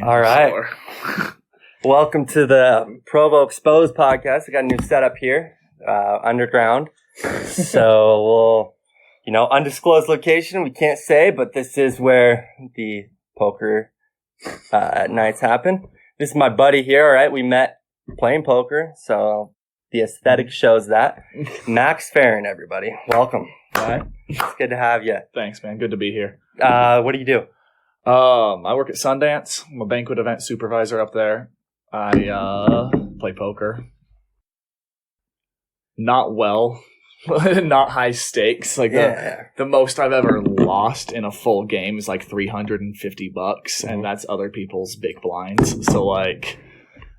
All right. Welcome to the Provo Exposed podcast. We got a new setup here, underground. So we'll, undisclosed location, we can't say, but this is where the poker nights happen. This is my buddy here, all right? We met playing poker, so the aesthetic shows that. Max Ferrin, everybody. Welcome. All right. It's good to have you. Thanks, man. Good to be here. What do you do? I work at Sundance. I'm a banquet event supervisor up there. I play poker. Not well. Not high stakes. The most I've ever lost in a full game is like $350, and that's other people's big blinds. So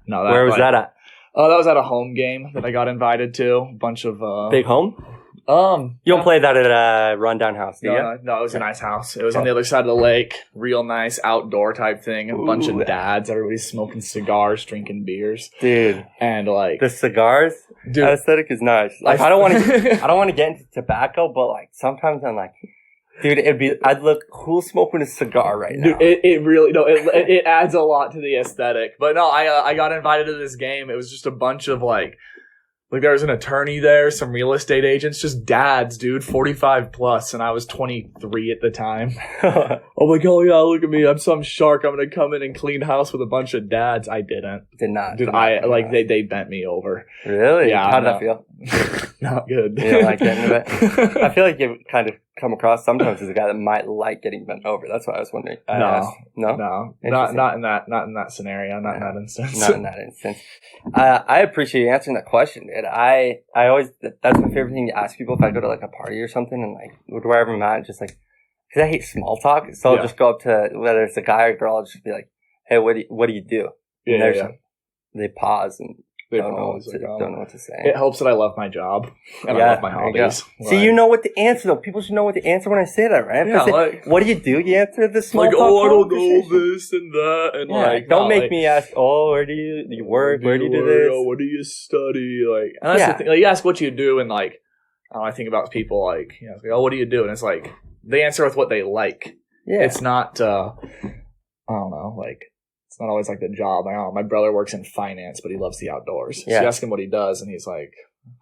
no. Where was that at? Oh, that was at a home game that I got invited to. A bunch of big home. You don't play that at a rundown house, do you? No, it was a nice house. It was on the other side of the lake. Real nice outdoor type thing. A bunch of dads. Everybody's smoking cigars, drinking beers. Dude. And the cigars, that aesthetic is nice. I don't want to get into tobacco, but sometimes I'm like, dude, I'd look cool smoking a cigar right now. Dude, it really, it adds a lot to the aesthetic. But no, I got invited to this game. It was just a bunch of there was an attorney there, some real estate agents, just dads, dude, 45 plus, and I was 23 at the time. I'm like, oh yeah, look at me, I'm some shark, I'm gonna come in and clean house with a bunch of dads. I didn't. Did not. Dude, they bent me over. Really? Yeah. How did that feel? Not good. You don't like getting into it? I feel like you kind of come across sometimes as a guy that might like getting bent over. That's why I was wondering. No, not in that scenario, not in that instance. Not in that instance. I appreciate you answering that question, dude. I always, that's my favorite thing to ask people if I go to a party or something and wherever I'm at, just because I hate small talk. So I'll just go up to, whether it's a guy or a girl, I'll just be like, hey, what do you do? And they pause and don't know what to say. It helps that I love my job and I love my hobbies. See, you know what to answer though. People should know what to answer when I say that, right? Yeah, what do? You answer the small talk. I don't know this and that, and don't make me ask. Oh, where do you work? Where do you do this? What do you study? And that's the thing. You ask what you do, and I think about people oh, what do you do? And it's they answer with what they like. Yeah, it's not. I don't know, it's not always the job. My brother works in finance, but he loves the outdoors. Yeah. So you ask him what he does, and he's like,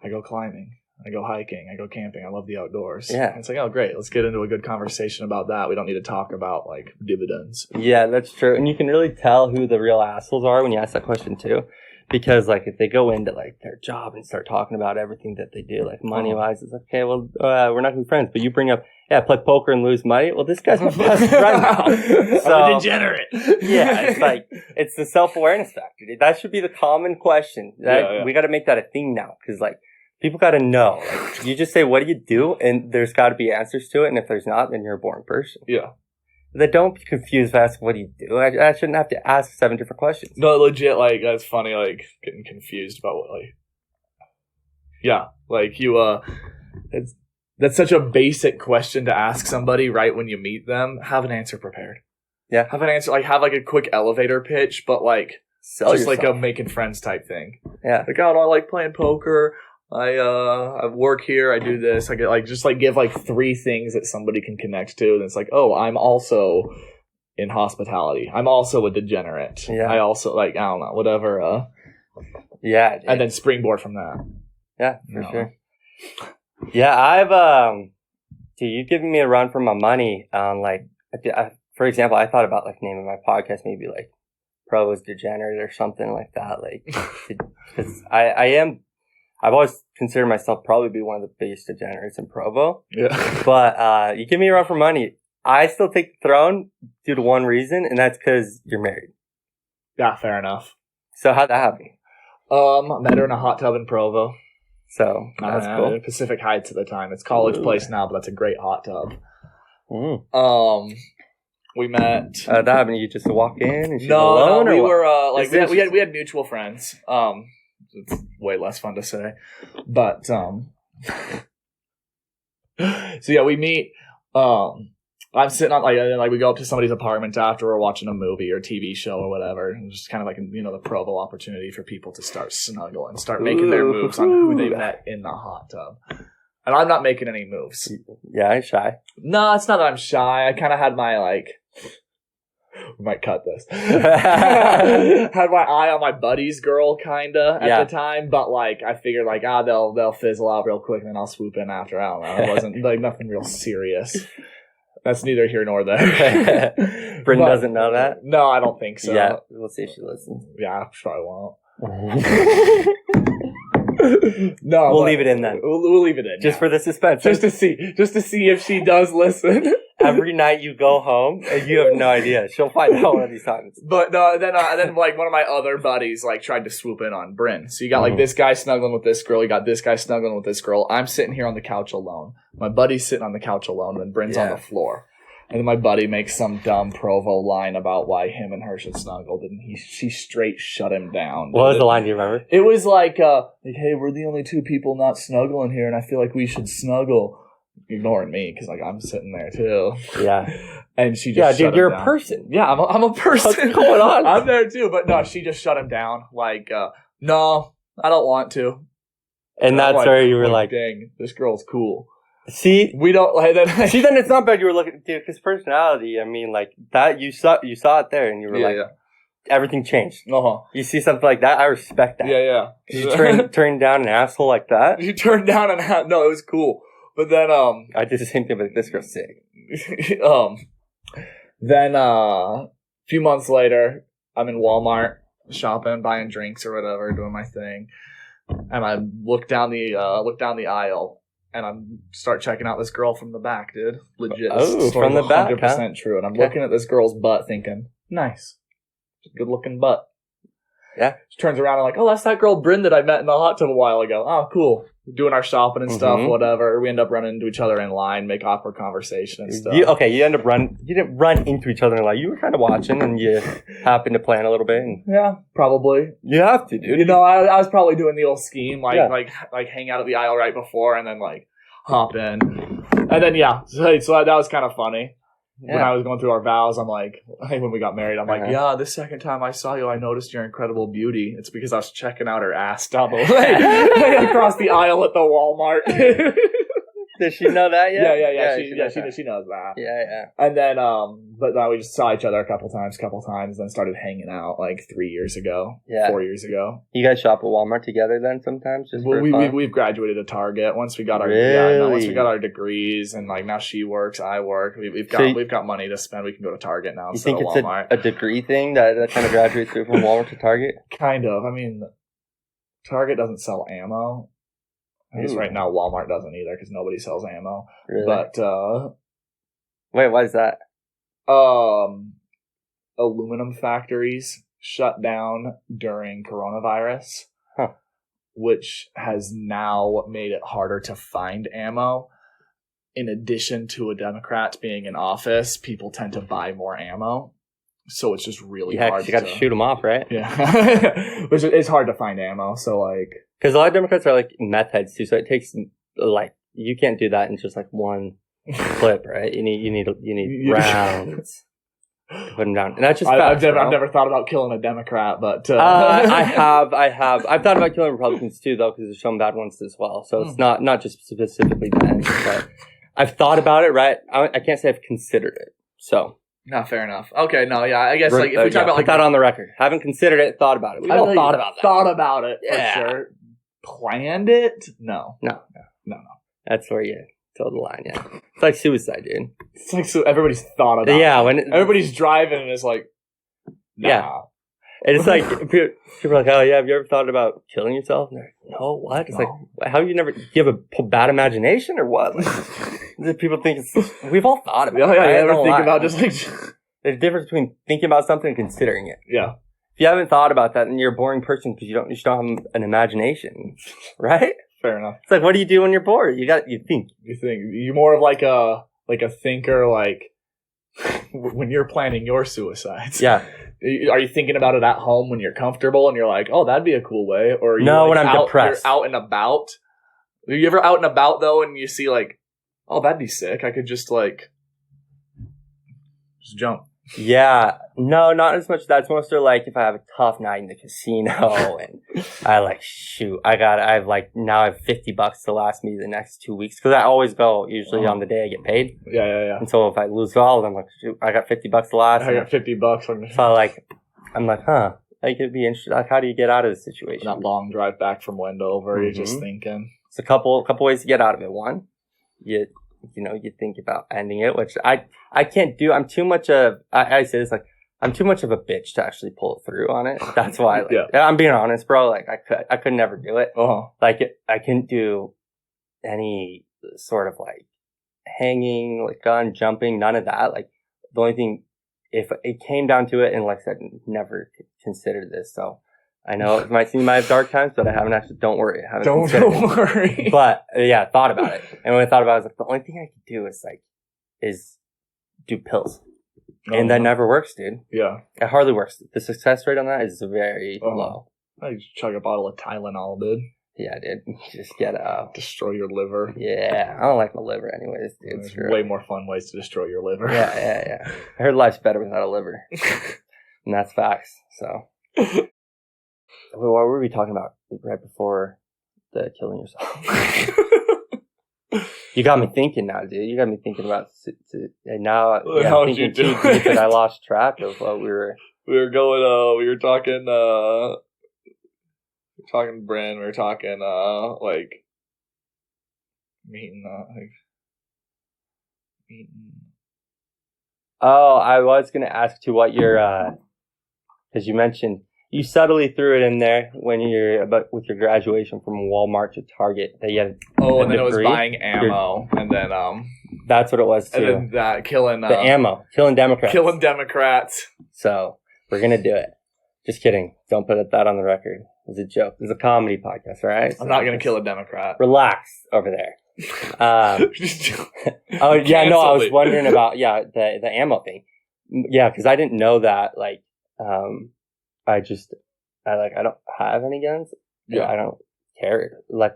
I go climbing, I go hiking, I go camping, I love the outdoors. Yeah. And it's oh, great. Let's get into a good conversation about that. We don't need to talk about, dividends. Yeah, that's true. And you can really tell who the real assholes are when you ask that question, too. Because, if they go into, their job and start talking about everything that they do, money-wise, it's okay, well, we're not going to be friends. But you bring up, I play poker and lose money. Well, this guy's my best friend now. So, I'm a degenerate. Yeah, it's the self-awareness factor, dude. That should be the common question. We got to make that a thing now. Because, people got to know. You just say, what do you do? And there's got to be answers to it. And if there's not, then you're a boring person. Yeah. Then don't be confused if I ask, what do you do? I shouldn't have to ask 7 different questions. No, legit, that's funny, getting confused about what, that's such a basic question to ask somebody right when you meet them. Have an answer prepared. Yeah. Have an answer, have a quick elevator pitch, but sell just yourself. A making friends type thing. Yeah. Oh, I like playing poker. I work here. I do this. I get just give 3 things that somebody can connect to. And it's oh, I'm also in hospitality. I'm also a degenerate. Yeah. I also I don't know, whatever. Yeah. Dude. And then springboard from that. Yeah, for sure. Yeah, I've you've given me a run for my money on for example, I thought about naming my podcast maybe Provo's Degenerate or something like that. Because I've always considered myself probably be one of the biggest degenerates in Provo. Yeah. But you give me a run for money. I still take the throne due to one reason, and that's because you're married. Yeah, fair enough. So how'd that happen? Met her in a hot tub in Provo. So that's cool. Pacific Heights at the time. It's College Place now, but that's a great hot tub. We met. That happened. You just walk in and she's alone. No, we were we had mutual friends. It's way less fun to say, but so yeah, we meet. I'm sitting on we go up to somebody's apartment after we're watching a movie or TV show or whatever, and just kind of the Provo opportunity for people to start snuggling, start making their moves on who they met in the hot tub. And I'm not making any moves. Yeah, I'm shy. No, it's not that I'm shy. I kind of had my We might cut this. Had my eye on my buddy's girl, kinda, at the time, but, like, I figured, like, they'll fizzle out real quick, and then I'll swoop in after. I don't know. It wasn't, like, nothing real serious. That's neither here nor there. Bryn doesn't know that? No, I don't think so. Yeah, we'll see if she listens. Yeah, she probably won't. No, we'll leave it in then. We'll leave it in just for the suspense. Just to see if she does listen. Every night you go home and you have no idea. She'll find out one of these times. But no, then like one of my other buddies like tried to swoop in on Bryn. So you got like this guy snuggling with this girl. You got this guy snuggling with this girl. I'm sitting here on the couch alone. My buddy's sitting on the couch alone, and Bryn's on the floor. And then my buddy makes some dumb Provo line about why him and her should snuggle, and she straight shut him down. What was the line? Do you remember? It was like, hey, we're the only two people not snuggling here, and I feel like we should snuggle. Ignoring me, because like I'm sitting there too. Yeah. And she just shut him you're down. A person. Yeah, I'm a person. What's going on? I'm there too, but no, she just shut him down. Like, no, I don't want to. And that's where you were like, dang, this girl's cool. See, we don't like that. See, then it's not bad. You were looking, dude, his personality. I mean, like that. You saw it there, and you were everything changed. You see something like that, I respect that. Yeah. Did you turn down an asshole like that? You turned down no, it was cool. But then I did the same thing, but this girl's sick. Then a few months later, I'm in Walmart shopping, buying drinks or whatever, doing my thing, and I look down the aisle. And I start checking out this girl from the back, dude. Legit. Oh, from the back, 100% true. And I'm looking at this girl's butt thinking, nice. Good looking butt. Yeah. She turns around and I'm like, oh, that's that girl Bryn that I met in the hot tub a while ago. Oh, cool. Doing our shopping and stuff, whatever. We end up running into each other in line, make awkward conversation and stuff. You didn't run into each other in line. You were kind of watching and you happened to plan a little bit. And yeah, probably. You have to, dude. You know, I was probably doing the old scheme, like hang out at the aisle right before and then like hop in. And then, so that was kind of funny. When I was going through our vows, I'm like, when we got married, I'm like, the second time I saw you, I noticed your incredible beauty. It's because I was checking out her ass down the way across the aisle at the Walmart. Does she know that yet? Yeah. She knows that. Yeah. And then, but then we just saw each other a couple times, then started hanging out like 3 years ago, 4 years ago. You guys shop at Walmart together then sometimes? Just we've graduated to Target once we got our once we got our degrees, and like now she works, I work. We've got money to spend. We can go to Target now. You think it's a degree thing that kind of graduates through from Walmart to Target? Kind of. I mean, Target doesn't sell ammo. I guess right now Walmart doesn't either because nobody sells ammo. Really? But wait, why is that? Aluminum factories shut down during coronavirus, which has now made it harder to find ammo. In addition to a Democrat being in office, people tend to buy more ammo. So it's just really hard. You got to shoot them off, right? Yeah. Which it's hard to find ammo. So like, because a lot of Democrats are like meth heads too. So it takes like you can't do that in just like one clip, right? You need rounds to put them down, and that's just. I've never thought about killing a Democrat, but I have. I've thought about killing Republicans too, though, because there's some bad ones as well. So it's not just specifically them, but I've thought about it. Right? I can't say I've considered it. So. No, fair enough. Okay, no, yeah, I guess like if we talk about like put that on the record. Haven't considered it, thought about it. We've all thought about that. Thought about it for sure. Planned it? No. That's where you toe the line. Yeah, it's like suicide, dude. It's like everybody's thought about. Yeah, it. when everybody's driving and it's like, nah. Yeah, and it's like people are like, oh yeah, have you ever thought about killing yourself? And they're like, no, what? It's like, how you never? Do you have a bad imagination or what? Like, people think we've all thought about it. Yeah, you ever think about just like there's a difference between thinking about something and considering it. Yeah. If you haven't thought about that, then you're a boring person because you don't have an imagination, right? Fair enough. It's like, what do you do when you're bored? You think. You're more of like a thinker, like when you're planning your suicides. Yeah. Are you thinking about it at home when you're comfortable and you're like, oh, that'd be a cool way? Or when I'm depressed. You're out and about. Are you ever out and about though and you see like, oh, that'd be sick. I could just jump. Yeah, no, not as much. That's mostly like if I have a tough night in the casino and I like shoot, now I have $50 to last me the next 2 weeks because I always go usually on the day I get paid. Yeah. And so if I lose all of them, like shoot, I got $50 to last. I got $50. So I'm like, huh? Like it'd be interesting. Like, how do you get out of this situation? That long drive back from Wendover, you're just thinking. It's a couple ways to get out of it. One, you think about ending it, which I can't do. I'm too much of, I say this, like, I'm too much of a bitch to actually pull through on it. That's why, I'm being honest, bro. Like, I could never do it. Like, I couldn't do any sort of, like, hanging, like, gun, jumping, none of that. Like, the only thing, if it came down to it, and like I said, never considered this, so I know it might seem I have dark times, but I haven't actually. Don't worry, I haven't. Don't worry. But yeah, thought about it, and when I thought about it, I was like, the only thing I could do is do pills, and that never works, dude. Yeah, it hardly works. The success rate on that is very low. I just chug a bottle of Tylenol, dude. Yeah, dude. Just get destroy your liver. Yeah, I don't like my liver, anyways, dude. There's way more fun ways to destroy your liver. Yeah. I heard life's better without a liver, and that's facts. So. What were we talking about right before the killing yourself? You got me thinking now, dude. You got me thinking about and now. How did you do it? That I lost track of what we were. We were going. We were talking. Talking brand. We were talking. Like meeting. Meeting. Oh, I was gonna ask you what your because you mentioned. You subtly threw it in there when with your graduation from Walmart to Target that you had. Oh, and then it was buying ammo, and then that's what it was too. And then that killing the ammo, killing Democrats. So we're gonna do it. Just kidding. Don't put that on the record. It's a joke. It's a comedy podcast, all right? I'm not gonna kill a Democrat. Relax over there. Oh yeah, no, I was wondering about the ammo thing. Yeah, because I didn't know that I don't have any guns. Yeah. I don't care. Like,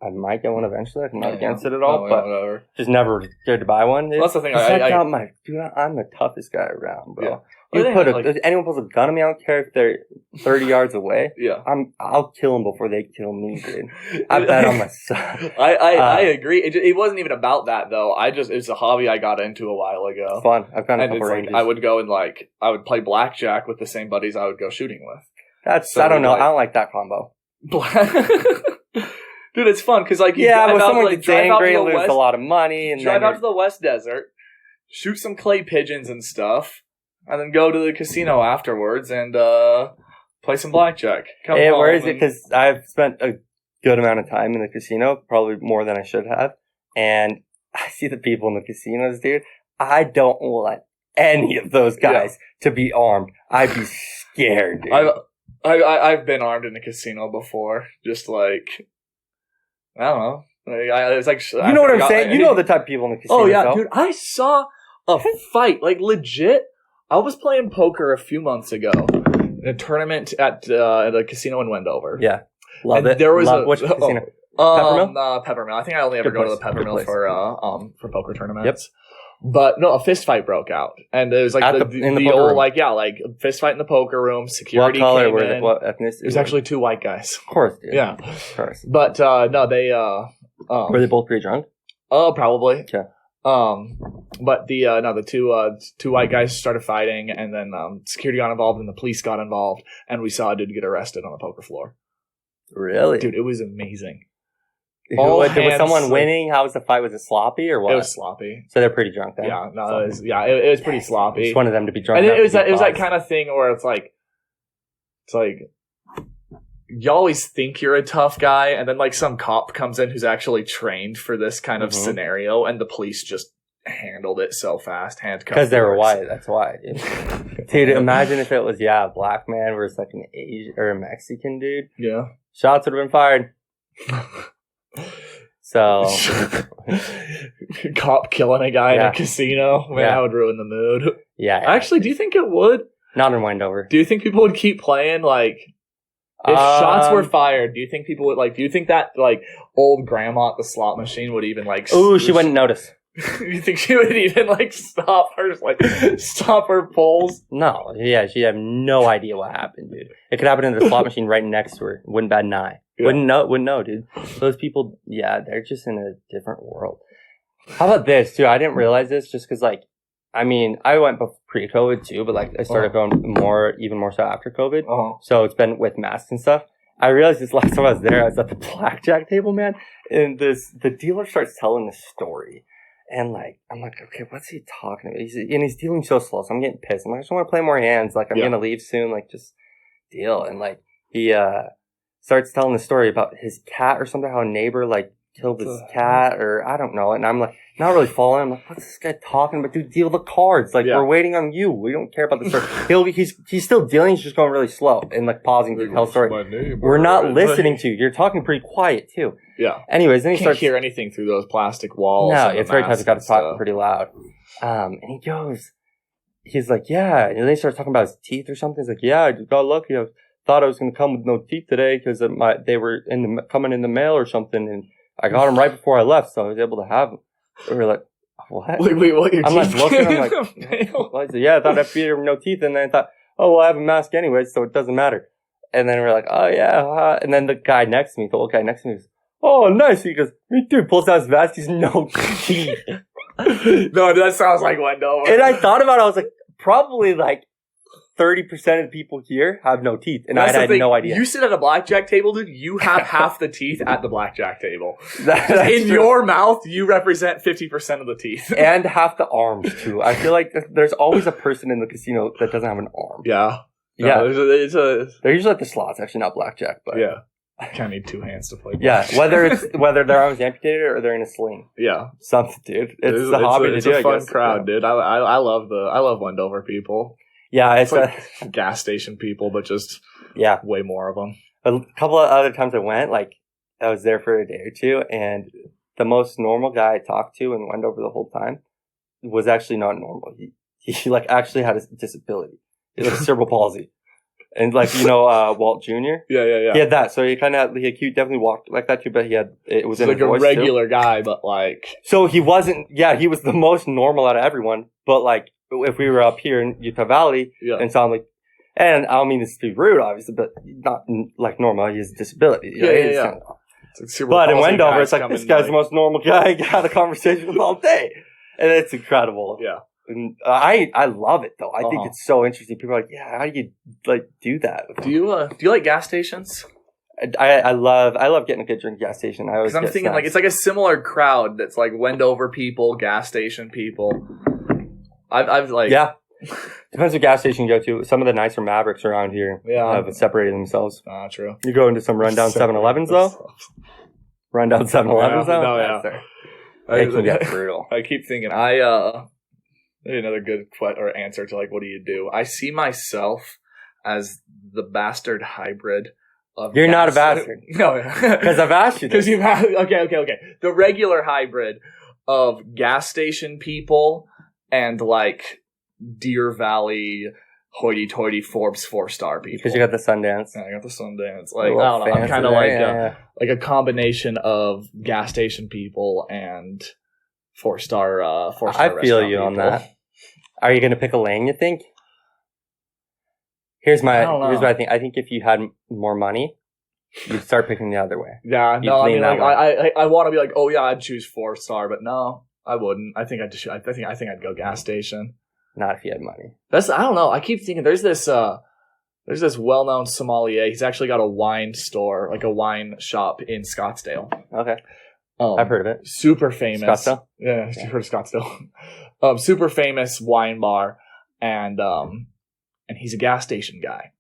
I might get one eventually. I'm not against it at all, but whatever. Just never scared to buy one. Well, that's the thing. I'm the toughest guy around, bro. Yeah. If anyone pulls a gun on me, I don't care if they're 30 yards away. Yeah. I'll kill them before they kill me, dude. I bet on myself. I agree. It wasn't even about that though. It's a hobby I got into a while ago. Fun. I've gone a couple ranges. I would go and I would play blackjack with the same buddies I would go shooting with. I don't know. I don't like that combo. Dude, it's fun because but someone gets angry and lose a lot of money and drive out to the West Desert, shoot some clay pigeons and stuff, and then go to the casino afterwards and play some blackjack. Where is it? Because I've spent a good amount of time in the casino, probably more than I should have, and I see the people in the casinos, dude. I don't want any of those guys to be armed. I'd be scared, dude. I've been armed in a casino before, just like I don't know. It's like you know what I'm saying. You know the type of people in the casino. Oh yeah, dude. I saw a fight, like legit. I was playing poker a few months ago in a tournament at a casino in Wendover. Yeah, love it. There was which casino? Peppermill. Peppermill. I think I only ever go to the Peppermill for poker tournaments. Yep. But no, a fist fight broke out, and it was like the old room. Fist fight in the poker room. Security what color? came in. What ethnicity? It was actually two white guys. Of course, dude. Yeah, of course. But no, they were they both pretty drunk? Oh, probably. Okay. But the two white guys started fighting, and then security got involved, and the police got involved, and we saw a dude get arrested on the poker floor. Really, dude? It was amazing. Was someone winning? How was the fight? Was it sloppy or what? It was sloppy. So they're pretty drunk then? Yeah, no, it was pretty sloppy. Just wanted them to be drunk. And it was that kind of thing where it's like you always think you're a tough guy, and then like some cop comes in who's actually trained for this kind of scenario, and the police just handled it so fast, handcuffed. Because they were white, that's why. Dude, imagine if it was a black man versus like an Asian or a Mexican dude. Yeah, shots would have been fired. So cop killing a guy in a casino, man, that would ruin the mood. Yeah. Actually, do you think it would? Not in Wendover. Do you think people would keep playing like if shots were fired? Do you think people would do you think that like old grandma at the slot machine would even like? Ooh, she wouldn't notice. You think she would even like stop her pulls? No, yeah, she'd have no idea what happened, dude. It could happen in the slot machine right next to her. Wouldn't bat an eye. Yeah. Wouldn't know, dude. Those people, yeah, they're just in a different world. How about this, too? I didn't realize this just because, like, I mean, I went pre-COVID, too, but, like, I started going even more so after COVID. So it's been with masks and stuff. I realized this last time I was there, I was at the blackjack table, man, and the dealer starts telling this story. And, like, I'm like, okay, what's he talking about? He's dealing so slow, so I'm getting pissed. I'm like, I just want to play more hands. Like, I'm going to leave soon. Like, just deal. And, like, he starts telling the story about his cat or something, how a neighbor, like, killed his cat, or I don't know. And I'm, like, not really following. I'm like, what's this guy talking about? Dude, deal the cards. Like, we're waiting on you. We don't care about the story. He's still dealing. He's just going really slow and, like, pausing to tell the story. We're not listening to you. You're talking pretty quiet, too. Yeah. Anyways, then he can't hear anything through those plastic walls. No, it's very tough. You got to talk pretty loud. And he's like, yeah. And then he starts talking about his teeth or something. He's like, yeah, I got lucky. I thought I was going to come with no teeth today because they were coming in the mail or something, and I got them right before I left, so I was able to have them. And we're like, what? Wait, what? I'm like looking. I'm like, what? Yeah, I thought I'd feed her no teeth, and then I thought, oh, well, I have a mask anyway, so it doesn't matter. And then we're like, oh yeah. And then the guy next to me, the old guy next to me, goes, oh, nice. He goes, me too. Pulls out his mask. He's no teeth. No, that sounds like Wendover. And I thought about it. I was like, probably like 30% of the people here have no teeth. And I had no idea. You sit at a blackjack table, dude. You have half the teeth at the blackjack table. That's in your mouth, you represent 50% of the teeth. And half the arms, too. I feel like there's always a person in the casino that doesn't have an arm. Yeah. Yeah. They're usually at the slots, actually, not blackjack. But yeah. I kind of need two hands to play. Yeah, whether their arm's amputated or they're in a sling. Yeah, something, dude. It's the hobby to do. It's a fun crowd, dude. I love Wendover people. Yeah, it's like gas station people, but just way more of them. A couple of other times I went, like I was there for a day or two, and the most normal guy I talked to and Wendover the whole time was actually not normal. He like actually had a disability. He had cerebral palsy. And like, Walt Jr.? Yeah. He had that. So he definitely walked like that too, but it was in like his voice a regular guy, but like. So he wasn't, he was the most normal out of everyone. But like, if we were up here in Utah Valley, and so I'm like, and I don't mean this to be rude, obviously, but not like normal. He has a disability. Yeah. But in Wendover, it's like, this guy's the most normal guy I got a conversation with all day. And it's incredible. Yeah. And I love it though. I think it's so interesting. People are like, yeah, how do you like do that? Do you like gas stations? I love getting a good drink at gas station. Because I'm thinking snacks. Like it's like a similar crowd that's like Wendover people, gas station people. I've like depends what gas station you go to. Some of the nicer Mavericks around here have separated themselves. True. You go into some rundown 7-Elevens though. Rundown 7-Elevens though. No, yeah. It can get brutal. I keep thinking maybe another good answer to like, what do you do? I see myself as the bastard hybrid of. You're not a bastard. No, because I've asked you. Because you've had okay. The regular hybrid of gas station people and like Deer Valley hoity-toity Forbes 4-star people. Because you got the Sundance. Yeah, I got the Sundance. Like I don't know. I'm kind of like a combination of gas station people and 4-star. I feel you on that. Are you going to pick a lane, you think? Here's what I think. I think if you had more money, you'd start picking the other way. Yeah, no, I mean, like, I want to be like, oh yeah, I'd choose 4-star, but no, I wouldn't. I think I'd go gas station. Not if you had money. I don't know. I keep thinking there's this well-known sommelier. He's actually got a wine store, like a wine shop in Scottsdale. Okay. I've heard of it. Super famous. Scottsdale? Yeah, you've heard of Scottsdale. Super famous wine bar, and he's a gas station guy.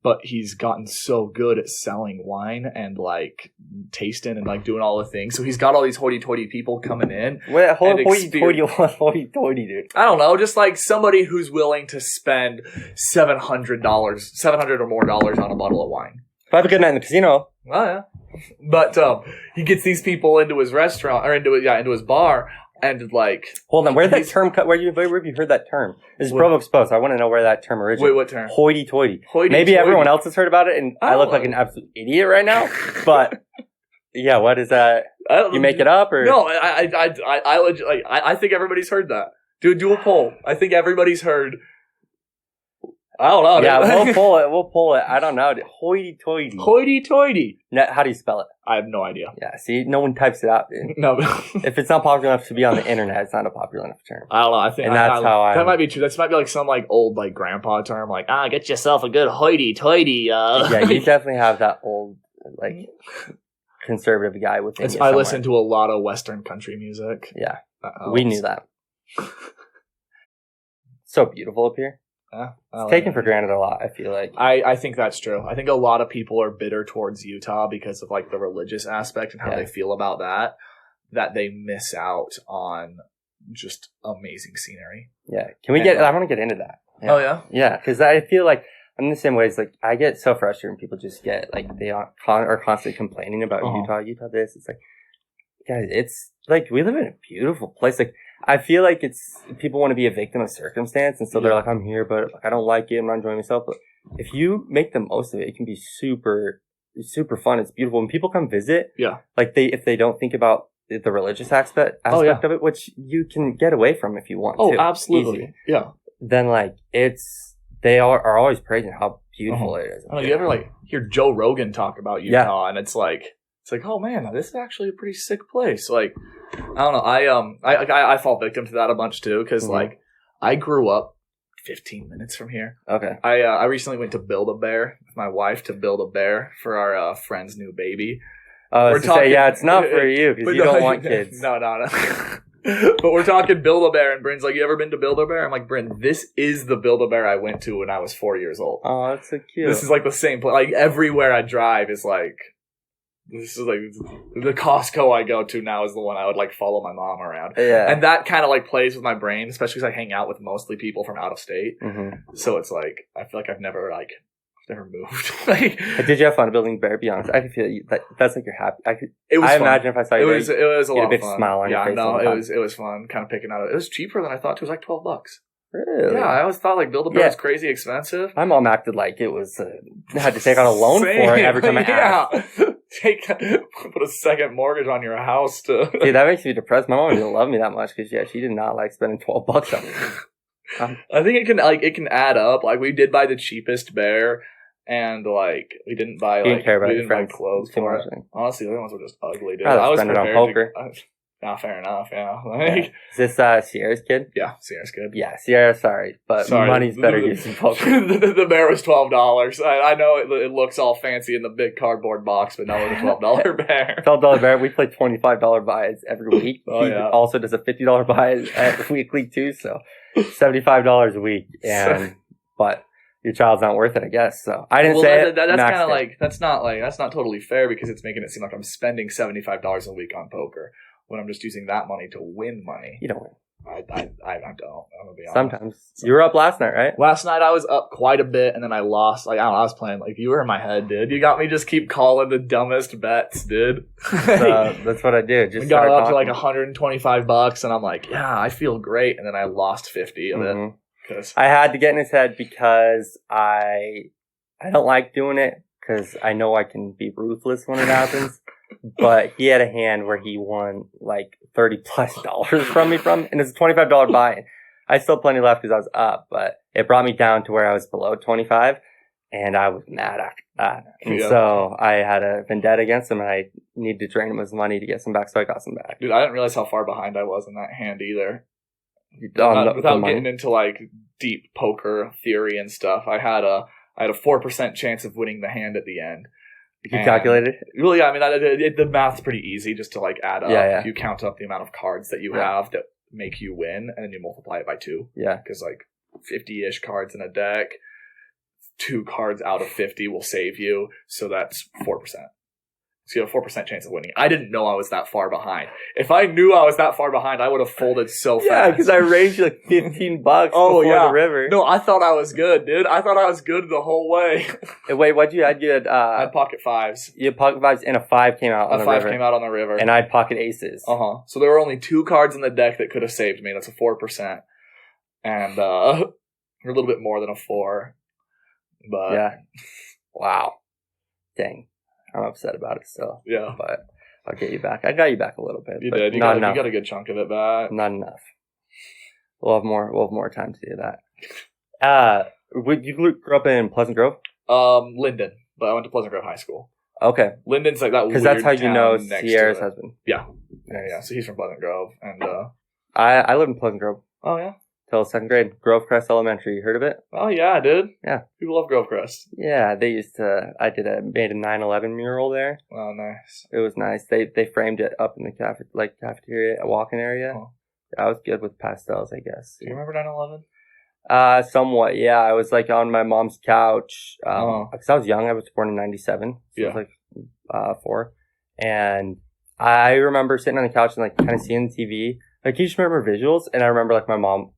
But he's gotten so good at selling wine and like tasting and like doing all the things. So he's got all these hoity-toity people coming in. Wait, hoity-toity, dude. I don't know, just like somebody who's willing to spend $700 or more on a bottle of wine. If I have a good night in the casino. Oh yeah. But he gets these people into his restaurant or into his bar. And like, hold on, where have you heard that term? This is Provo Exposed. I want to know where that term originated. Wait, what term? Hoity-toity. Maybe everyone else has heard about it, and I look like an absolute idiot right now. But Yeah, what is that? You make it up, or no? I think everybody's heard that. Do a poll. I think everybody's heard. I don't know. Yeah, we'll pull it. We'll pull it. I don't know. Hoity-toity. Hoity-toity. How do you spell it? I have no idea. Yeah, see, no one types it out, dude. No. If it's not popular enough to be on the internet, it's not a popular enough term. I don't know. I think that's how that might be true. That might be like some like old like grandpa term, like get yourself a good hoity-toity. Yeah, you definitely have that old like conservative guy within you. I listen to a lot of Western country music. Yeah, we knew that. So beautiful up here. Yeah, it's taken for granted a lot, I feel like. I think that's true. I think a lot of people are bitter towards Utah because of like the religious aspect and how they feel about that they miss out on just amazing scenery. Yeah. I want to get into that. Yeah. Oh, yeah? Yeah, because I feel like I'm the same way. It's like I get so frustrated when people just get like they are constantly complaining about Utah this. It's like, guys, it's like we live in a beautiful place. Like I feel like it's people want to be a victim of circumstance, and so they're like, I'm here, but like, I don't like it. I'm not enjoying myself. But if you make the most of it, it can be super fun. It's beautiful. When people come visit, like if they don't think about the religious aspect of it, which you can get away from if you want to. Oh, absolutely. Easy. Yeah. Then like they are always praising how beautiful it is. I don't know, you ever like hear Joe Rogan talk about Utah, and it's like, oh man, this is actually a pretty sick place. Like, I don't know, I fall victim to that a bunch too, because like I grew up 15 minutes from here. Okay. I recently went to Build-A-Bear with my wife to build a bear for our friend's new baby. It's not for you because you don't want kids. No. But we're talking Build-A-Bear, and Bryn's like, you ever been to Build-A-Bear? I'm like, Bryn, this is the Build-A-Bear I went to when I was 4 years old. Oh, that's so cute. This is like the same place. Like everywhere I drive is like, this is like the Costco I go to now is the one I would like follow my mom around. Yeah. And that kind of like plays with my brain, especially because I hang out with mostly people from out of state. Mm-hmm. So it's like, I feel like I've never moved. Did you have fun building bear? Be honest, I can feel that's like you're happy. I imagine if I saw you, it was a lot of fun. Smile on your face. Yeah, no, it was fun. Kind of picking out. It was cheaper than I thought. It was like $12. Really? Yeah, I always thought like Build-A-Bear was crazy expensive. My mom acted like it was. Had to take out a loan for it every time I asked. Put a second mortgage on your house to. See, that makes me depressed. My mom didn't love me that much because she did not like spending $12 on me. I think it can add up. Like we did buy the cheapest bear. And like we didn't buy clothes for it. Honestly, the other ones were just ugly, dude. I was spend it on poker. Fair enough. Yeah. Is this Sierra's kid? Yeah, Sierra's kid. Yeah, Sierra. Sorry, but money's better used in poker. The bear was $12. I know it looks all fancy in the big cardboard box, but no, it was a $12 bear. $12 bear. We play $25 buys every week. He also does a $50 buy at weekly too, so $75 a week. But your child's not worth it, I guess. So I didn't say it. That's kind of like that's not totally fair because it's making it seem like I'm spending $75 a week on poker when I'm just using that money to win money. You don't win. I don't. I'm gonna be honest. Sometimes you were up last night, right? Last night I was up quite a bit, and then I lost. Like I don't know, I was playing like you were in my head, dude. You got me just keep calling the dumbest bets, dude. That's what I do. Just we got up to like $125, and I'm like, yeah, I feel great, and then I lost 50 of it. I had to get in his head because I don't like doing it because I know I can be ruthless when it happens. But he had a hand where he won like $30+ from me and it's a $25 buy-in. I still have plenty left because I was up, but it brought me down to where I was below 25, and I was mad after that. And so I had a vendetta against him, and I needed to drain him his money to get some back, so I got some back. Dude, I didn't realize how far behind I was in that hand either. Without getting into like deep poker theory and stuff, I had a 4% chance of winning the hand at the end. You calculated? Well, yeah. I mean, the math's pretty easy just to like add up. Yeah. You count up the amount of cards that you have that make you win, and then you multiply it by 2. Yeah, because like 50-ish cards in a deck, 2 cards out of 50 will save you, so that's 4%. So you have a 4% chance of winning. I didn't know I was that far behind. If I knew I was that far behind, I would have folded so fast. Yeah, because I raised you like $15 before the river. No, I thought I was good, dude. I thought I was good the whole way. Wait, what'd you had? You had I had pocket 5s. You had pocket 5s and a 5 came out on the river. A 5 came out on the river. And I had pocket aces. So there were only 2 cards in the deck that could have saved me. That's a 4%. And a little bit more than a 4. But yeah. Wow. Dang. I'm upset about it still. Yeah. But I'll get you back. I got you back a little bit. You did. You got a good chunk of it back. Not enough. We'll have more time to do that. You grew up in Pleasant Grove? Linden, but I went to Pleasant Grove High School. Okay. Linden's like that weird because that's how you know Sierra's to husband. Yeah. So he's from Pleasant Grove, and I lived in Pleasant Grove. Oh yeah. Till 2nd grade. Grovecrest Elementary. You heard of it? Oh yeah, dude. Yeah. People love Grovecrest. Yeah, they used to. Made a 9/11 mural there. Oh, nice. It was nice. They framed it up in the cafeteria, a walk-in area. Oh. I was good with pastels, I guess. Do you remember 9/11? Somewhat, yeah. I was like on my mom's couch because I was young. I was born in '97. So I was like 4, and I remember sitting on the couch and like kind of seeing the TV. Like you just remember visuals, and I remember like my mom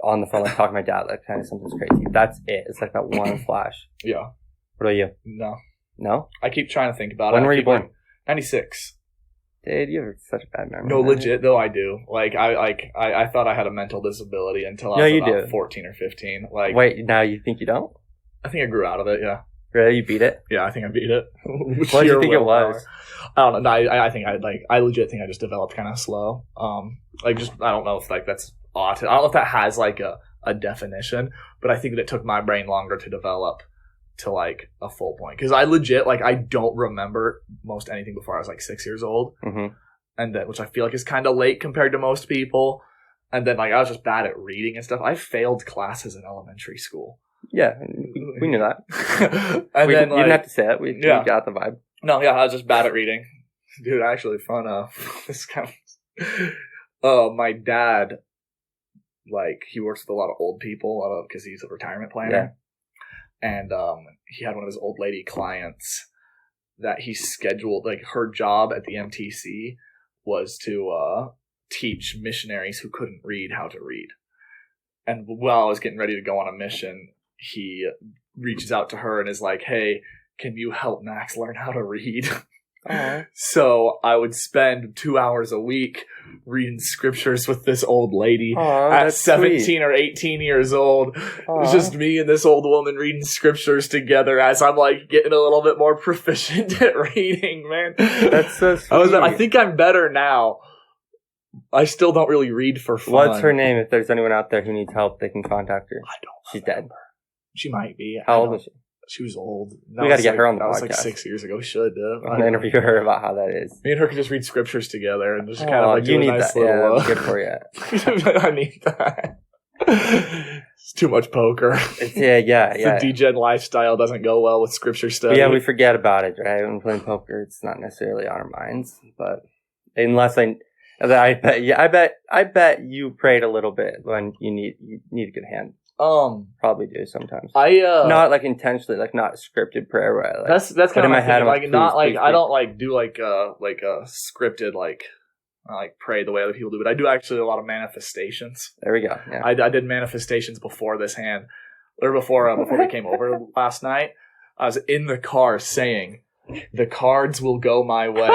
on the phone like talking to my dad like kind of something's crazy. That's it. It's like that one flash. Yeah. What about you? No. I keep trying to think about it. When were you born? 96. Dude, you have such a bad memory. No, legit though, I do. Like I thought I had a mental disability until I was about 14 or 15. Like, wait, now you think you don't? I think I grew out of it. Yeah. Really, you beat it? Yeah, I think I beat it. What do you think it was? I don't know. I legit think I just developed kind of slow. I don't know if like that's autism. I don't know if that has like a definition, but I think that it took my brain longer to develop to like a full point, because I legit like I don't remember most anything before I was like 6 years old, and then which I feel like is kind of late compared to most people. And then like I was just bad at reading and stuff. I failed classes in elementary school. Yeah, we knew that. And you then didn't have to say it. We got the vibe. No, yeah, I was just bad at reading. Dude, actually, fun. This kind of. My dad, like, he works with a lot of old people because he's a retirement planner, and he had one of his old lady clients that he scheduled. Like, her job at the MTC was to teach missionaries who couldn't read how to read. And while I was getting ready to go on a mission, he reaches out to her and is like, "Hey, can you help Max learn how to read?" So I would spend 2 hours a week reading scriptures with this old lady at 17 sweet. Or 18 years old. It was just me and this old woman reading scriptures together as I'm like getting a little bit more proficient at reading, man. That's so sweet. I think I'm better now. I still don't really read for fun. What's her name? If there's anyone out there who needs help, they can contact her. I don't. She's dead. She might be. How old is she? She was old. We got to get her on the podcast. That was like 6 years ago. We should. I'm going to interview her about how that is. Me and her could just read scriptures together and just kind of like do a nice that. little... Yeah, good for you. I need that. It's too much poker. Yeah. The degen lifestyle doesn't go well with scripture study. Yeah, we forget about it, right? When playing poker, it's not necessarily on our minds. But unless I bet you prayed a little bit when you need a good hand. Probably do sometimes. Not like intentionally, like not scripted prayer. Where I, like, that's kind of my head. Like, not like, please. I don't like do like a scripted like pray the way other people do, but I do actually a lot of manifestations. There we go. Yeah. I did manifestations before this hand, or before we came over last night. I was in the car saying, "The cards will go my way."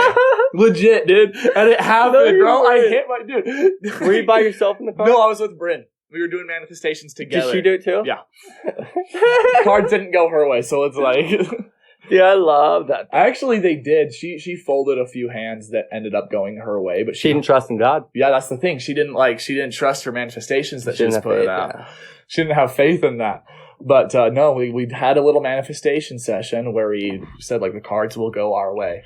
Legit, dude, and it happened, bro. I hit my dude. Were you by yourself in the car? No, I was with Bryn. We were doing manifestations together. Did she do it too? Yeah. Cards didn't go her way, so it's like... Yeah, I love that. Actually, they did. She folded a few hands that ended up going her way, but she didn't trust in God. Yeah, that's the thing. She didn't trust her manifestations that she was putting out. Yeah. She didn't have faith in that. But no, we had a little manifestation session where we said, like, the cards will go our way.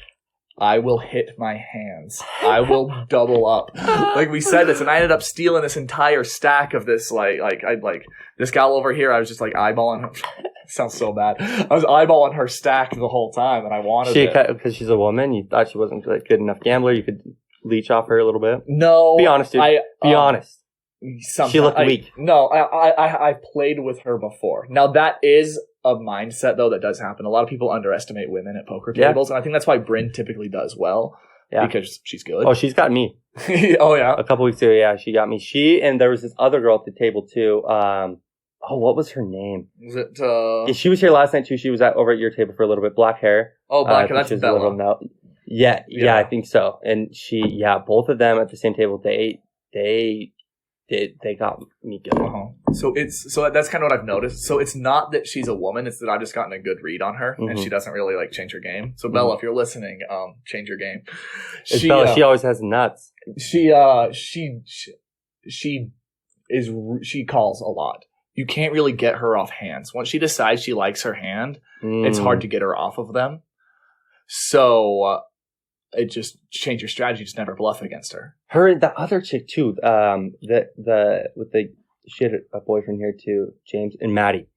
I will hit my hands. I will double up. Like, we said this, and I ended up stealing this entire stack of this, this gal over here, I was just, like, eyeballing her. Sounds so bad. I was eyeballing her stack the whole time, and I wanted it. Because she's a woman, you thought she wasn't a good enough gambler, you could leech off her a little bit? No. Be honest, dude. Be honest. She looked weak. No, I played with her before. Now, that is a mindset, though, that does happen. A lot of people underestimate women at poker tables, and I think that's why Bryn typically does well, because she's good. Oh, she's got me. Oh, yeah? A couple weeks ago, she got me. She, and there was this other girl at the table, too. What was her name? Was it, Yeah, she was here last night, too. She was over at your table for a little bit. Black hair. Oh, black hair. That's Bella. Yeah, I think so. And both of them at the same table, they they got me good. So that's kind of what I've noticed. So it's not that she's a woman; it's that I've just gotten a good read on her, and she doesn't really like change her game. So Bella, if you're listening, change your game. She always has nuts. She calls a lot. You can't really get her off hands. Once she decides she likes her hand, it's hard to get her off of them. So it just change your strategy. Just never bluff against her. Her and the other chick too. She had a boyfriend here too, James and Maddie,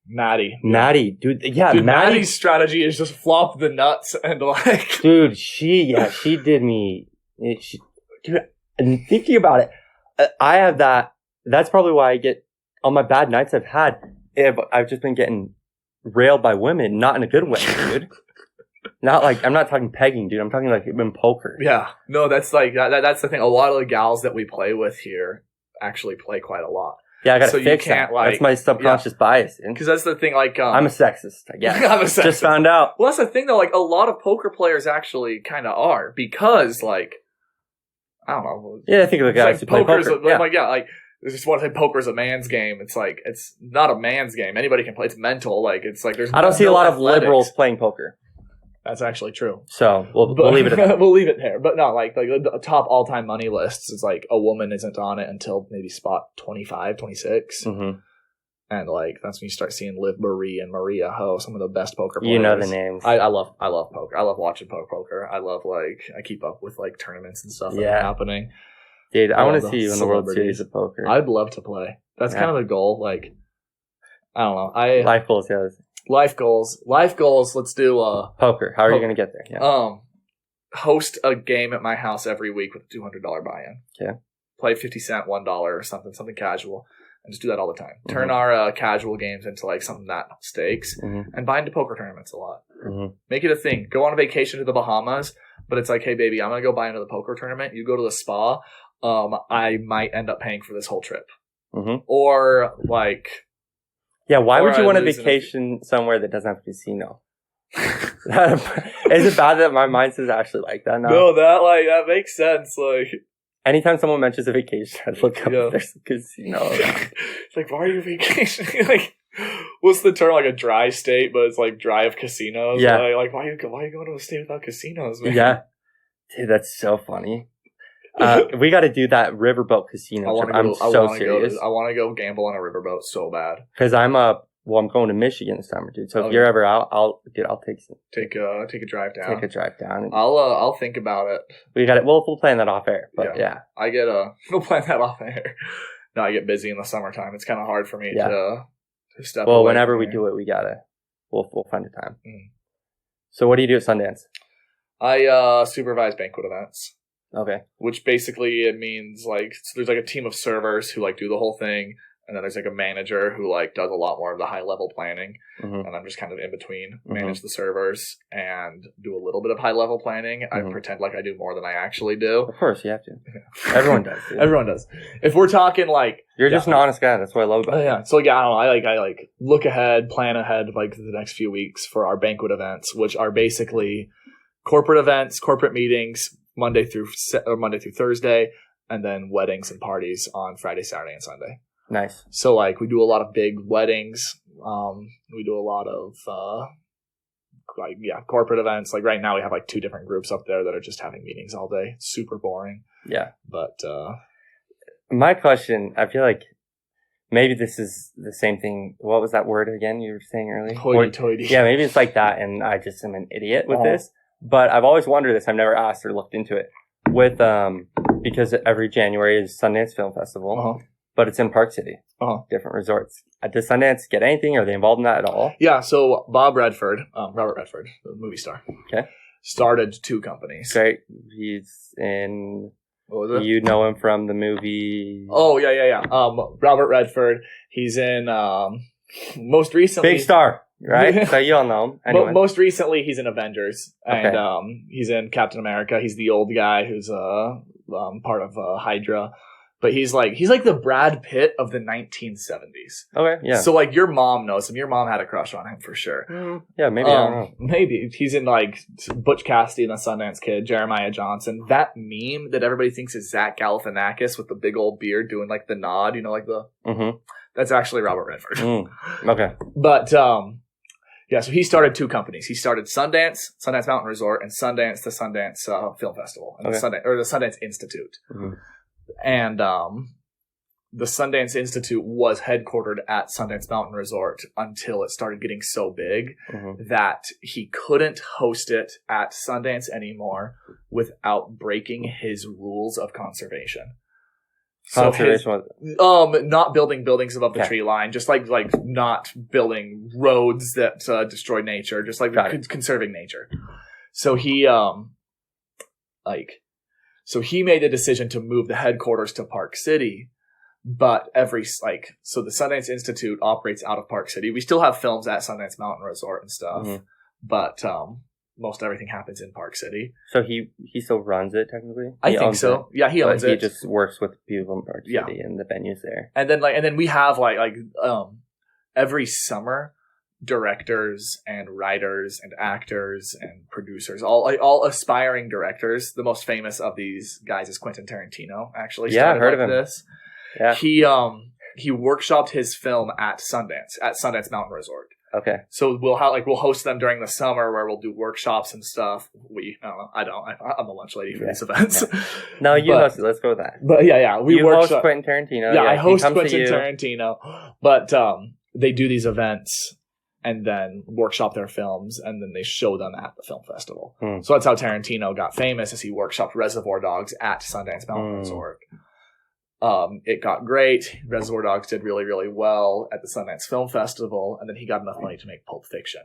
dude. Yeah, dude, Maddie's strategy is just flop the nuts and like. Dude, she did me. Dude, and thinking about it, I have that. That's probably why I get on my bad nights I've just been getting railed by women, not in a good way, dude. Not like, I'm not talking pegging, dude. I'm talking like in poker. Yeah. No, that's like, that's the thing. A lot of the gals that we play with here actually play quite a lot. Yeah, I gotta fix that. That's my subconscious bias. Because that's the thing, like... I'm a sexist, I guess. I'm a sexist. Just found out. Well, that's the thing, though. Like, a lot of poker players actually kind of are. Because, like... I don't know. Yeah, I think of the guys who play poker. I just want to say poker's a man's game. It's like, it's not a man's game. Anybody can play. It's mental. Like, it's like, there's I don't see a lot of liberals playing poker. That's actually true. So we'll leave it at that. We'll leave it there. But no, like the top all-time money lists is like a woman isn't on it until maybe spot 25, 26. Mm-hmm. And like that's when you start seeing Liv Marie and Maria Ho, some of the best poker players. You know the names. I love poker. I love watching poker. I love I keep up with like tournaments and stuff that are happening. Dude, I want to see you in the World Series of Poker. I'd love to play. That's kind of the goal. Like, I don't know. Life goals, yeah. Life goals. Let's do poker. How are you going to get there? Yeah. Host a game at my house every week with a $200 buy-in. Okay. Play 50 cent, $1 or something casual, and just do that all the time. Turn our casual games into like something that stakes, and buy into poker tournaments a lot. Make it a thing. Go on a vacation to the Bahamas, but it's like, hey baby, I'm gonna go buy into the poker tournament. You go to the spa. I might end up paying for this whole trip, or like. Yeah, why would you want a vacation somewhere that doesn't have a casino? Is it bad that my mind is actually like that now? No, that makes sense. Like, anytime someone mentions a vacation, I look up if there's a casino. It's like, why are you vacationing? Like, what's the term? Like a dry state, but it's like dry of casinos. Yeah. Like why are you going to a state without casinos, man? Yeah. Dude, that's so funny. We got to do that riverboat casino. I'm so serious. I want to go gamble on a riverboat so bad. Because I'm going to Michigan this summer, dude. So if you're ever out, I'll take a drive down. Take a drive down. I'll think about it. We got it. We'll plan that off air. But yeah. We'll plan that off air. No, I get busy in the summertime. It's kind of hard for me to step away. Well, whenever we do it, we'll find a time. So what do you do at Sundance? I supervise banquet events. Okay. Which basically it means like so there's like a team of servers who like do the whole thing, and then there's like a manager who like does a lot more of the high level planning, and I'm just kind of in between, manage the servers and do a little bit of high level planning. I pretend like I do more than I actually do. Of course, you have to. Everyone does. Dude. Everyone does. If we're talking like you're just an honest guy, that's what I love about you. Yeah. So I don't know. I like look ahead, plan ahead, like the next few weeks for our banquet events, which are basically corporate events, corporate meetings. Monday through Thursday, and then weddings and parties on Friday, Saturday, and Sunday. Nice. So, like, we do a lot of big weddings. We do a lot of, corporate events. Like, right now we have, like, 2 different groups up there that are just having meetings all day. It's super boring. Yeah. But, my question, I feel like maybe this is the same thing. What was that word again you were saying earlier? Hoity-toity. Yeah, maybe it's like that, and I just am an idiot with this. But I've always wondered this. I've never asked or looked into it. With because every January is Sundance Film Festival, but it's in Park City, different resorts. Does Sundance get anything? Are they involved in that at all? Yeah. So Robert Redford, the movie star, started 2 companies. Great. He's in. What was it? You know him from the movie. Oh yeah. Robert Redford. He's in most recently Big Star. Right? So you all know him. Anyway. Most recently, he's in Avengers. And he's in Captain America. He's the old guy who's part of Hydra. But he's like the Brad Pitt of the 1970s. Okay, yeah. So like your mom knows him. Your mom had a crush on him for sure. Yeah, maybe. I don't know. Maybe he's in like Butch Cassidy and the Sundance Kid, Jeremiah Johnson. That meme that everybody thinks is Zach Galifianakis with the big old beard doing like the nod, like the. Mm-hmm. That's actually Robert Redford. Okay, but yeah. So he started 2 companies. He started Sundance Mountain Resort, and Sundance, the Sundance Film Festival, and the Sundance Institute. Mm-hmm. And the Sundance Institute was headquartered at Sundance Mountain Resort until it started getting so big that he couldn't host it at Sundance anymore without breaking his rules of conservation. So not building buildings above the tree line, just like not building roads that destroy nature, just like conserving nature. So he So he made a decision to move the headquarters to Park City, but so the Sundance Institute operates out of Park City. We still have films at Sundance Mountain Resort and stuff, but most everything happens in Park City. So he still runs it technically? I think so. Yeah, he owns it. He just works with people in Park City and the venues there. And then we have every summer, directors and writers and actors and producers, all aspiring directors. The most famous of these guys is Quentin Tarantino. Actually, I heard of him. This. Yeah, he workshopped his film at Sundance Mountain Resort. Okay, so we'll host them during the summer where we'll do workshops and stuff. I'm a lunch lady for these events. Yeah. No, you host it. Let's go with that. But yeah, you host Quentin Tarantino. Yeah, I host Quentin Tarantino. But they do these events and then workshop their films, and then they show them at the film festival. So that's how Tarantino got famous, as he workshopped Reservoir Dogs at Sundance Mountain Resort. It got great. Reservoir Dogs did really, really well at the Sundance Film Festival, and then he got enough money to make Pulp Fiction.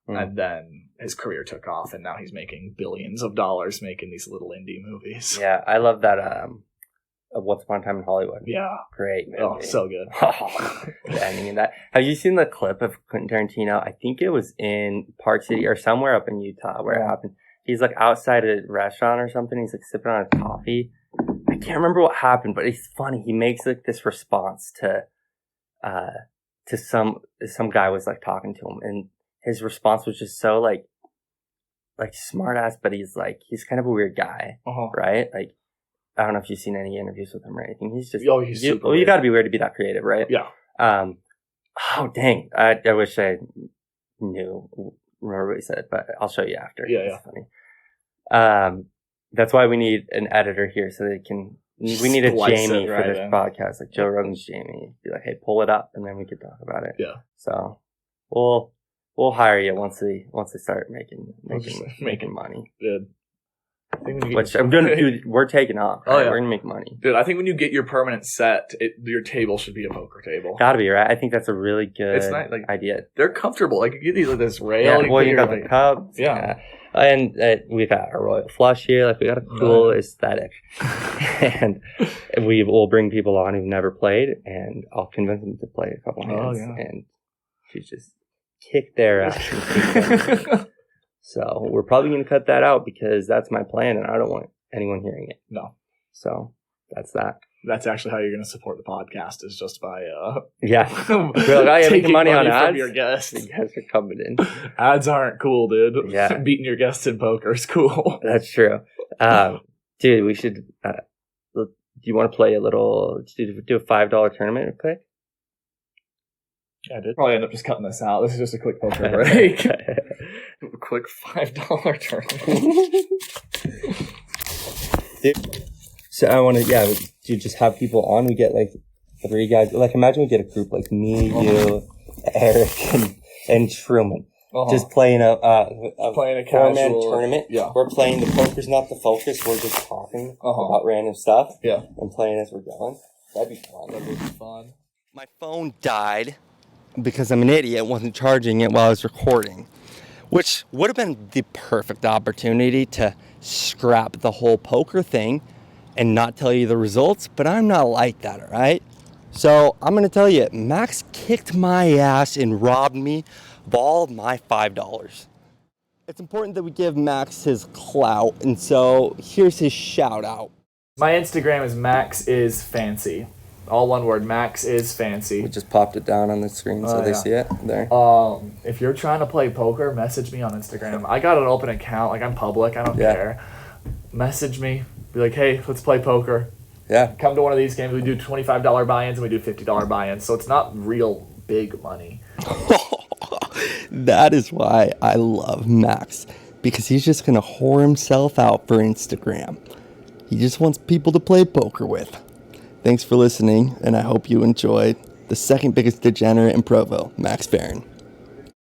And then his career took off, and now he's making billions of dollars making these little indie movies. Yeah, I love that Once Upon a Time in Hollywood. Yeah. Great movie. Oh, so good. The ending in that. Have you seen the clip of Quentin Tarantino? I think it was in Park City or somewhere up in Utah where it happened. He's like outside a restaurant or something. He's like sipping on a coffee. I can't remember what happened, but it's funny. He makes like this response to some guy was like talking to him, and his response was just so like smart ass, but he's kind of a weird guy, right? Like, I don't know if you've seen any interviews with him or anything. He's just you got to be weird to be that creative, right? Yeah. Oh dang! I wish I remember what he said, but I'll show you after. Yeah, it's funny. That's why we need an editor here, so we need a Jamie for this podcast, like Joe Rogan's Jamie. Be like, hey, pull it up, and then we could talk about it. Yeah. So we'll hire you once they start making money. Good. We're taking off. Right? Oh, yeah. We're gonna make money, dude. I think when you get your permanent set, your table should be a poker table. Gotta be, right? I think that's a really good idea. They're comfortable. Like, you get these this rail. Yeah, you got the cups. Yeah. And we've got our Royal Flush here. Like, we got a cool aesthetic. And we will bring people on who've never played, and I'll convince them to play a couple hands. And to just kick their ass. So we're probably going to cut that out because that's my plan, and I don't want anyone hearing it. No. So that's that. That's actually how you're going to support the podcast, is just by taking money on ads from your guests. You guys are coming in. Ads aren't cool, dude. Yeah, beating your guests in poker is cool. That's true. Dude, we should. Do you want to play a little? Do a $5 tournament real quick? Yeah, I did. Probably end up just cutting this out. This is just a quick poker break. A quick $5 tournament. So I want to, just have people on. We get like 3 guys. Like, imagine we get a group like me, you, Eric, and Truman. Just playing a casual tournament. Yeah. We're playing, the poker's not the focus. We're just talking about random stuff. Yeah. And playing as we're going. That'd be fun. That would be fun. My phone died because I'm an idiot. Wasn't charging it while I was recording, which would have been the perfect opportunity to scrap the whole poker thing and not tell you the results, but I'm not like that, all right? So I'm going to tell you, Max kicked my ass and robbed me of all my $5. It's important that we give Max his clout, and so here's his shout out. My Instagram is Max is Fancy. All one word, Max is Fancy. We just popped it down on the screen so they see it there. If you're trying to play poker, message me on Instagram. I got an open account. Like, I'm public. I don't care. Message me. Be like, hey, let's play poker. Yeah. Come to one of these games. We do $25 buy-ins and we do $50 buy-ins. So it's not real big money. That is why I love Max. Because he's just going to whore himself out for Instagram. He just wants people to play poker with. Thanks for listening, and I hope you enjoyed the second biggest degenerate in Provo, Max Ferrin.